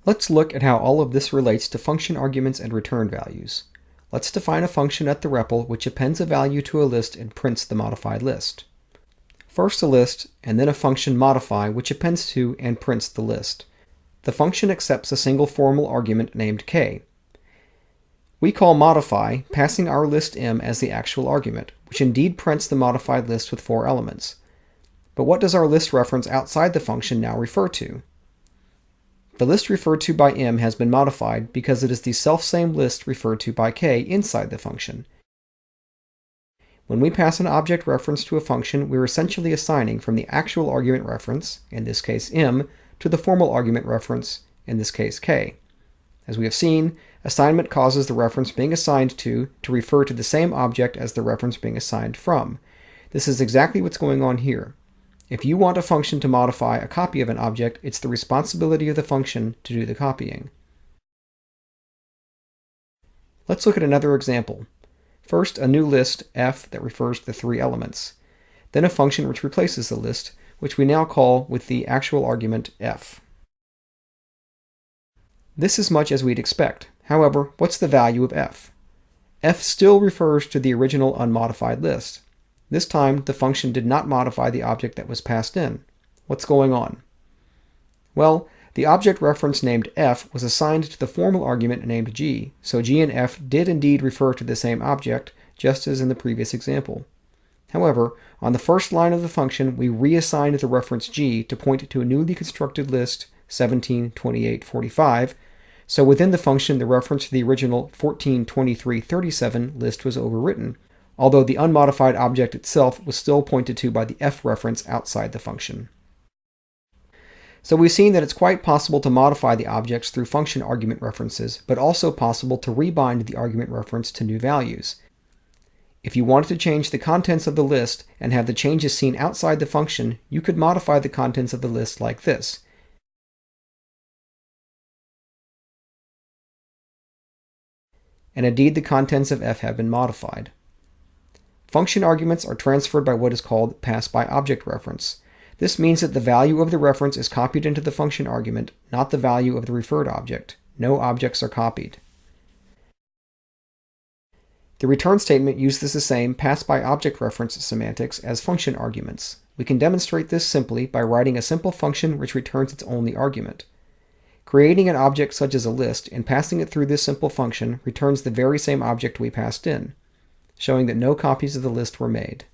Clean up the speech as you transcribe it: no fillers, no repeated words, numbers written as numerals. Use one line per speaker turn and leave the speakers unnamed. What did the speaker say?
Let's look at how all of this relates to function arguments and return values. Let's define a function at the REPL which appends a value to a list and prints the modified list. First a list, and then a function modify which appends to and prints the list. The function accepts a single formal argument named k. We call modify, passing our list m as the actual argument, which indeed prints the modified list with 4 elements. But what does our list reference outside the function now refer to? The list referred to by m has been modified because it is the selfsame list referred to by k inside the function. When we pass an object reference to a function, we're essentially assigning from the actual argument reference, in this case m, to the formal argument reference, in this case k. As we have seen, assignment causes the reference being assigned to refer to the same object as the reference being assigned from. This is exactly what's going on here. If you want a function to modify a copy of an object, it's the responsibility of the function to do the copying. Let's look at another example. First, a new list, f, that refers to the 3 elements. Then a function which replaces the list, which we now call with the actual argument f. This is much as we'd expect. However, what's the value of f? F still refers to the original unmodified list. This time, the function did not modify the object that was passed in. What's going on? Well, the object reference named f was assigned to the formal argument named g, so g and f did indeed refer to the same object, just as in the previous example. However, on the first line of the function, we reassigned the reference g to point to a newly constructed list 17, 28, 45, so within the function the reference to the original 14, 23, 37 list was overwritten, although the unmodified object itself was still pointed to by the f reference outside the function. So we've seen that it's quite possible to modify the objects through function argument references, but also possible to rebind the argument reference to new values. If you wanted to change the contents of the list and have the changes seen outside the function, you could modify the contents of the list like this. And indeed the contents of f have been modified. Function arguments are transferred by what is called pass-by-object reference. This means that the value of the reference is copied into the function argument, not the value of the referred object. No objects are copied. The return statement uses the same pass-by-object reference semantics as function arguments. We can demonstrate this simply by writing a simple function which returns its only argument. Creating an object such as a list and passing it through this simple function returns the very same object we passed in, showing that no copies of the list were made.